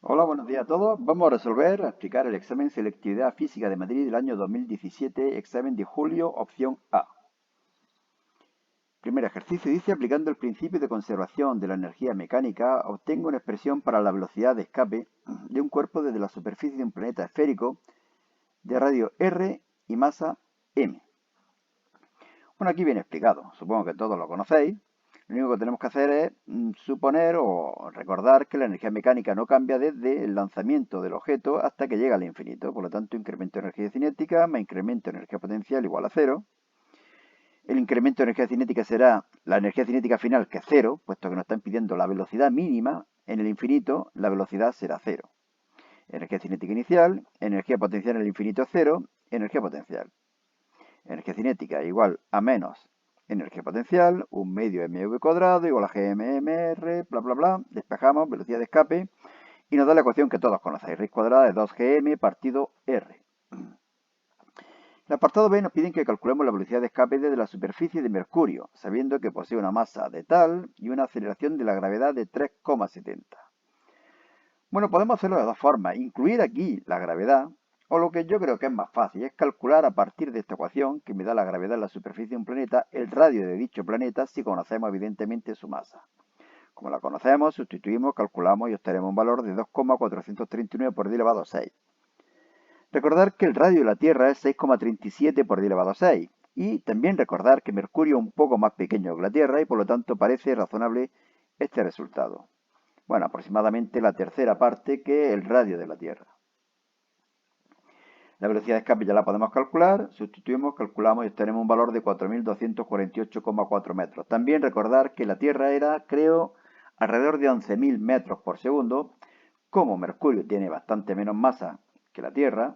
Hola, buenos días a todos. Vamos a explicar el examen Selectividad Física de Madrid del año 2017, examen de julio, opción A. Primer ejercicio dice, aplicando el principio de conservación de la energía mecánica, obtengo una expresión para la velocidad de escape de un cuerpo desde la superficie de un planeta esférico de radio R y masa m. Bueno, aquí viene explicado. Supongo que todos lo conocéis. Lo único que tenemos que hacer es suponer o recordar que la energía mecánica no cambia desde el lanzamiento del objeto hasta que llega al infinito. Por lo tanto, incremento de energía cinética más incremento de energía potencial igual a cero. El incremento de energía cinética será la energía cinética final, que es cero, puesto que nos están pidiendo la velocidad mínima. En el infinito, la velocidad será cero. Energía cinética inicial, energía potencial en el infinito es cero, energía potencial. Energía cinética igual a menos energía potencial, un medio mv cuadrado igual a gmmr, bla bla bla, despejamos, velocidad de escape, y nos da la ecuación que todos conocéis, raíz cuadrada de 2gm partido r. En el apartado B nos piden que calculemos la velocidad de escape desde la superficie de Mercurio, sabiendo que posee una masa de tal y una aceleración de la gravedad de 3,70. Bueno, podemos hacerlo de dos formas, incluir aquí la gravedad, o lo que yo creo que es más fácil, es calcular a partir de esta ecuación, que me da la gravedad en la superficie de un planeta, el radio de dicho planeta si conocemos evidentemente su masa. Como la conocemos, sustituimos, calculamos y obtenemos un valor de 2,439 por 10 elevado a 6. Recordar que el radio de la Tierra es 6,37 por 10 elevado a 6. Y también recordar que Mercurio es un poco más pequeño que la Tierra y por lo tanto parece razonable este resultado. Bueno, aproximadamente la tercera parte que el radio de la Tierra. La velocidad de escape ya la podemos calcular, sustituimos, calculamos y obtenemos un valor de 4.248,4 metros. También recordar que la Tierra era, creo, alrededor de 11.000 metros por segundo. Como Mercurio tiene bastante menos masa que la Tierra,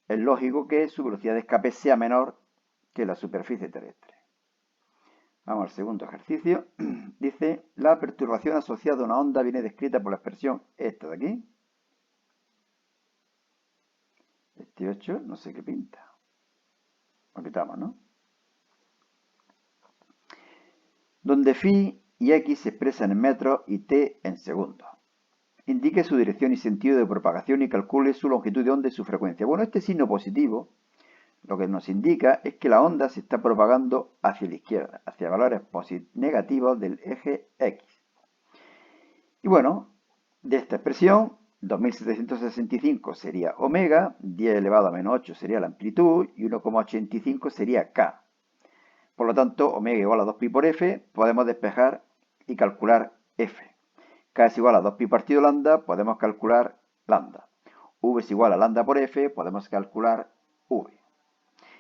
es lógico que su velocidad de escape sea menor que la superficie terrestre. Vamos al segundo ejercicio. Dice, la perturbación asociada a una onda viene descrita por la expresión esta de aquí. 28, no sé qué pinta. Lo quitamos, ¿no? Donde phi y x se expresan en metros y t en segundos. Indique su dirección y sentido de propagación y calcule su longitud de onda y su frecuencia. Bueno, este signo positivo lo que nos indica es que la onda se está propagando hacia la izquierda, hacia valores negativos del eje x. Y bueno, de esta expresión, 2765 sería omega, 10 elevado a menos 8 sería la amplitud y 1,85 sería k. Por lo tanto, omega igual a 2pi por f, podemos despejar y calcular f. K es igual a 2pi partido lambda, podemos calcular lambda. V es igual a lambda por f, podemos calcular v.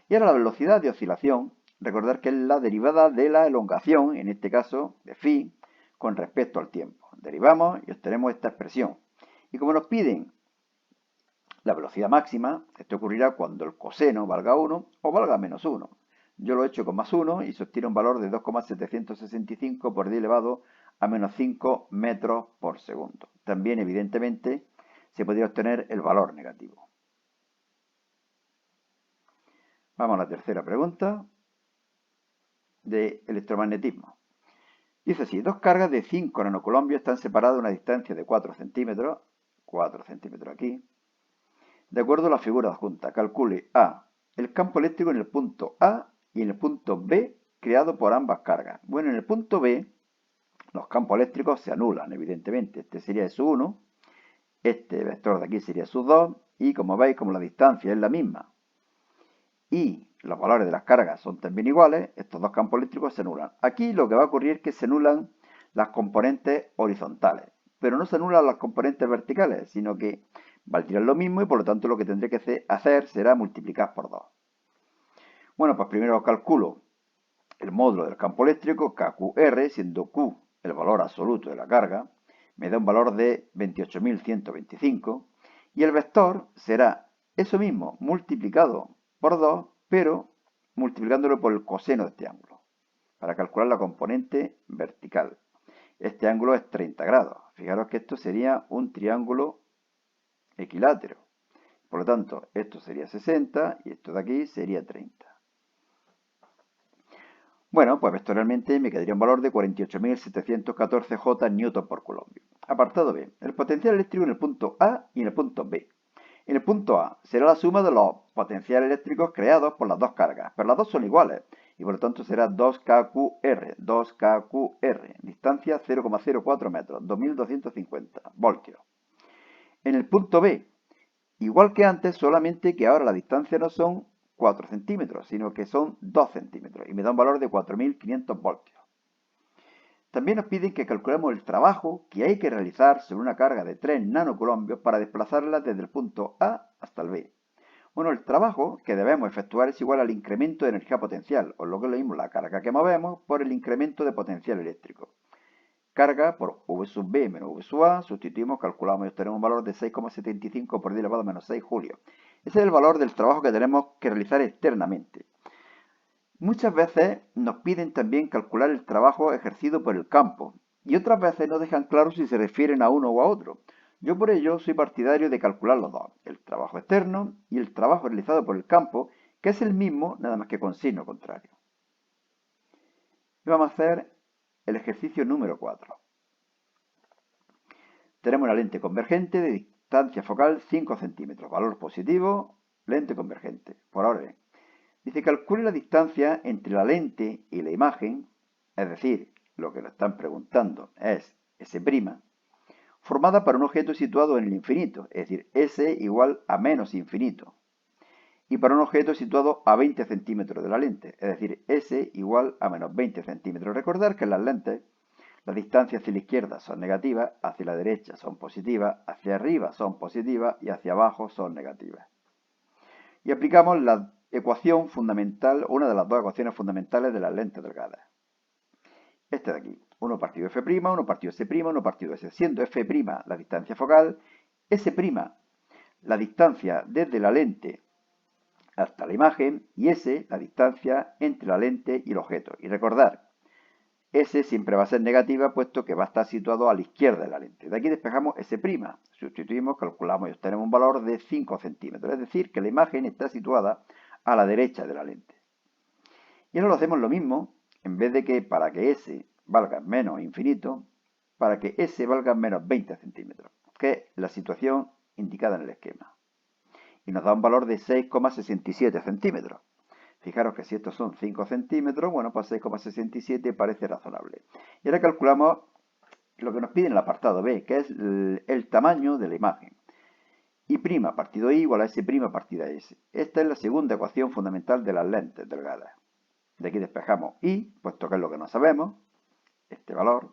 Y ahora la velocidad de oscilación, recordar que es la derivada de la elongación, en este caso de phi, con respecto al tiempo. Derivamos y obtenemos esta expresión. Y como nos piden la velocidad máxima, esto ocurrirá cuando el coseno valga 1 o valga menos 1. Yo lo he hecho con más 1 y se obtiene un valor de 2,765 por 10 elevado a menos 5 metros por segundo. También, evidentemente, se podría obtener el valor negativo. Vamos a la tercera pregunta de electromagnetismo. Dice así, dos cargas de 5 nanocolombios están separadas a una distancia de 4 centímetros aquí, de acuerdo a la figura adjunta. Calcule A, el campo eléctrico en el punto A y en el punto B creado por ambas cargas. Bueno, en el punto B los campos eléctricos se anulan, evidentemente. Este sería S1, este vector de aquí sería S2 y como veis, como la distancia es la misma y los valores de las cargas son también iguales, estos dos campos eléctricos se anulan. Aquí lo que va a ocurrir es que se anulan las componentes horizontales, pero no se anulan las componentes verticales, sino que valdrían lo mismo y por lo tanto lo que tendré que hacer será multiplicar por 2. Bueno, pues primero calculo el módulo del campo eléctrico, KQR, siendo Q el valor absoluto de la carga, me da un valor de 28.125 y el vector será eso mismo multiplicado por 2, pero multiplicándolo por el coseno de este ángulo, para calcular la componente vertical. Este ángulo es 30 grados. Fijaros que esto sería un triángulo equilátero. Por lo tanto, esto sería 60 y esto de aquí sería 30. Bueno, pues vectorialmente me quedaría un valor de 48.714 J newton por coulomb. Apartado B. El potencial eléctrico en el punto A y en el punto B. En el punto A será la suma de los potenciales eléctricos creados por las dos cargas, pero las dos son iguales y por lo tanto será 2kqr, 2kqr, distancia 0,04 metros, 2250 voltios. En el punto B, igual que antes, solamente que ahora la distancia no son 4 centímetros, sino que son 2 centímetros y me da un valor de 4500 voltios. También nos piden que calculemos el trabajo que hay que realizar sobre una carga de 3 nanocoulombios para desplazarla desde el punto A hasta el B. Bueno, el trabajo que debemos efectuar es igual al incremento de energía potencial, o lo que es lo mismo, la carga que movemos por el incremento de potencial eléctrico. Carga por V sub B menos V sub A, sustituimos, calculamos y obtenemos un valor de 6,75 por 10 elevado a menos 6 julios. Ese es el valor del trabajo que tenemos que realizar externamente. Muchas veces nos piden también calcular el trabajo ejercido por el campo y otras veces no dejan claro si se refieren a uno o a otro. Yo por ello soy partidario de calcular los dos, el trabajo externo y el trabajo realizado por el campo, que es el mismo, nada más que con signo contrario. Y vamos a hacer el ejercicio número 4. Tenemos una lente convergente de distancia focal 5 centímetros, valor positivo, lente convergente, por orden. Dice, calcule la distancia entre la lente y la imagen, es decir, lo que nos están preguntando es S', formada para un objeto situado en el infinito, es decir, S igual a menos infinito, y para un objeto situado a 20 centímetros de la lente, es decir, S igual a menos 20 centímetros. Recordar que en las lentes las distancias hacia la izquierda son negativas, hacia la derecha son positivas, hacia arriba son positivas y hacia abajo son negativas. Y aplicamos la ecuación fundamental, una de las dos ecuaciones fundamentales de las lentes delgadas. Este de aquí, 1 partido f', 1 partido s', 1 partido s, siendo f' la distancia focal, s' la distancia desde la lente hasta la imagen y s la distancia entre la lente y el objeto. Y recordar, S siempre va a ser negativa puesto que va a estar situado a la izquierda de la lente. De aquí despejamos S', sustituimos, calculamos y obtenemos un valor de 5 centímetros, es decir, que la imagen está situada a la derecha de la lente. Y ahora lo hacemos lo mismo, en vez de que para que S valga menos infinito, para que S valga menos 20 centímetros, que es la situación indicada en el esquema. Y nos da un valor de 6,67 centímetros. Fijaros que si estos son 5 centímetros, bueno, pues 6,67 parece razonable. Y ahora calculamos lo que nos pide en el apartado B, que es el tamaño de la imagen. I' partido I igual a S' partida S. Esta es la segunda ecuación fundamental de las lentes delgadas. De aquí despejamos I, puesto que es lo que no sabemos, este valor,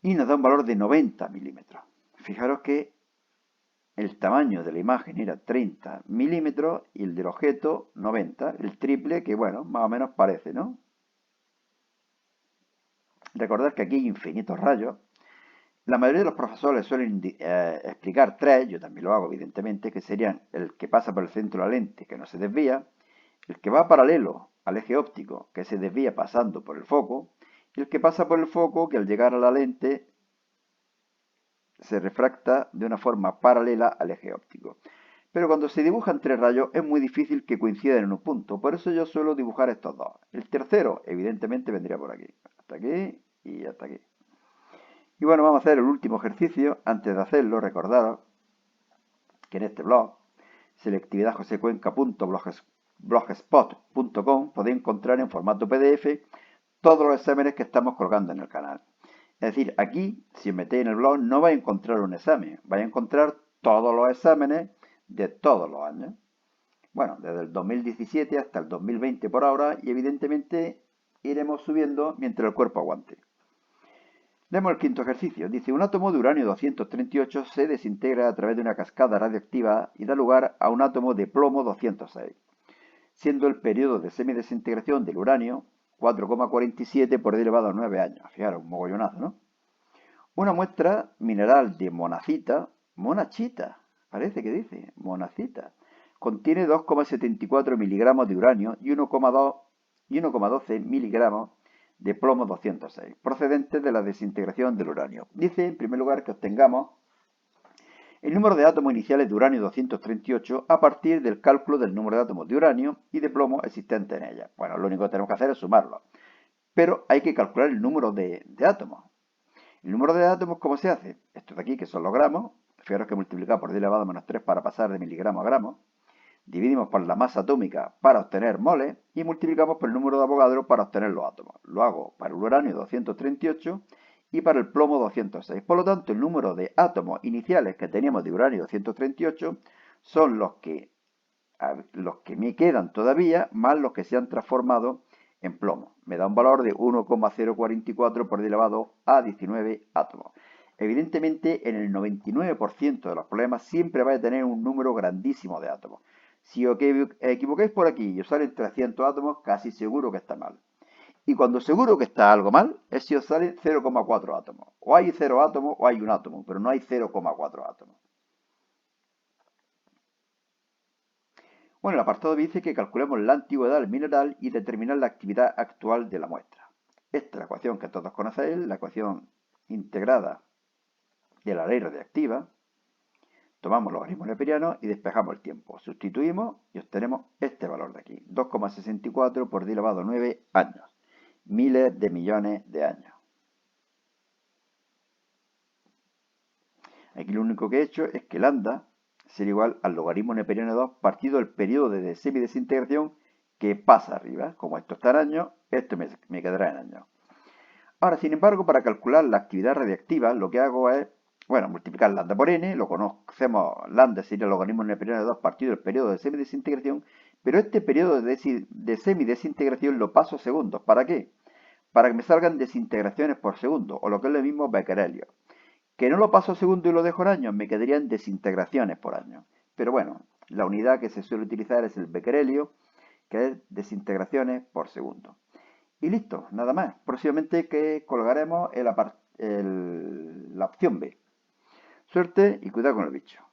y nos da un valor de 90 milímetros. Fijaros que el tamaño de la imagen era 30 milímetros y el del objeto 90, el triple que, bueno, más o menos parece, ¿no? Recordad que aquí hay infinitos rayos. La mayoría de los profesores suelen explicar tres, yo también lo hago evidentemente, que serían el que pasa por el centro de la lente, que no se desvía, el que va paralelo al eje óptico, que se desvía pasando por el foco, y el que pasa por el foco, que al llegar a la lente se refracta de una forma paralela al eje óptico. Pero cuando se dibujan tres rayos es muy difícil que coincidan en un punto, por eso yo suelo dibujar estos dos. El tercero, evidentemente, vendría por aquí, hasta aquí y hasta aquí. Y bueno, vamos a hacer el último ejercicio. Antes de hacerlo, recordaros que en este blog, selectividadjosecuenca.blogspot.com, podéis encontrar en formato PDF todos los exámenes que estamos colgando en el canal. Es decir, aquí, si os metéis en el blog, no vais a encontrar un examen, vais a encontrar todos los exámenes de todos los años. Bueno, desde el 2017 hasta el 2020 por ahora, y evidentemente iremos subiendo mientras el cuerpo aguante. Vemos el quinto ejercicio. Dice, un átomo de uranio 238 se desintegra a través de una cascada radioactiva y da lugar a un átomo de plomo 206, siendo el periodo de semidesintegración del uranio 4,47 por 10 elevado a 9 años. Fijaros, un mogollonazo, ¿no? Una muestra mineral de monachita, parece que dice, monacita, contiene 2,74 miligramos de uranio y 1,12 miligramos de plomo 206, procedentes de la desintegración del uranio. Dice, en primer lugar, que obtengamos el número de átomos iniciales de uranio 238 a partir del cálculo del número de átomos de uranio y de plomo existentes en ella. Bueno, lo único que tenemos que hacer es sumarlo. Pero hay que calcular el número de átomos. El número de átomos, ¿cómo se hace? Esto de aquí, que son los gramos, fijaros que multiplicado por 10 elevado a menos 3 para pasar de miligramos a gramos, dividimos por la masa atómica para obtener moles y multiplicamos por el número de Avogadro para obtener los átomos. Lo hago para el uranio 238 y para el plomo 206. Por lo tanto, el número de átomos iniciales que teníamos de uranio 238 son los que me quedan todavía, más los que se han transformado en plomo. Me da un valor de 1,044 por 10 elevado a 19 átomos. Evidentemente, en el 99% de los problemas siempre vais a tener un número grandísimo de átomos. Si os equivocáis por aquí y os salen 300 átomos, casi seguro que está mal. Y cuando seguro que está algo mal, es si os salen 0,4 átomos. O hay 0 átomos o hay un átomo, pero no hay 0,4 átomos. Bueno, el apartado dice que calculemos la antigüedad del mineral y determinar la actividad actual de la muestra. Esta es la ecuación que todos conocéis, la ecuación integrada de la ley radiactiva. Tomamos los logaritmos neperianos y despejamos el tiempo. Sustituimos y obtenemos este valor de aquí, 2,64 por 10 elevado a 9 años. Miles de millones de años. Aquí lo único que he hecho es que lambda sería igual al logaritmo neperiano de 2 partido del periodo de semidesintegración que pasa arriba. Como esto está en años, esto me quedará en años. Ahora, sin embargo, para calcular la actividad radiactiva, lo que hago es, bueno, multiplicar lambda por n, lo conocemos, lambda sería el logaritmo neperiano de 2 partido del periodo de semidesintegración, pero este periodo de semidesintegración lo paso a segundos. ¿Para qué? Para que me salgan desintegraciones por segundo, o lo que es lo mismo becquerelio. Que no lo paso a segundo y lo dejo en años, me quedarían desintegraciones por año. Pero bueno, la unidad que se suele utilizar es el becquerelio, que es desintegraciones por segundo. Y listo, nada más. Próximamente que colgaremos la opción B. Suerte y cuidado con el bicho.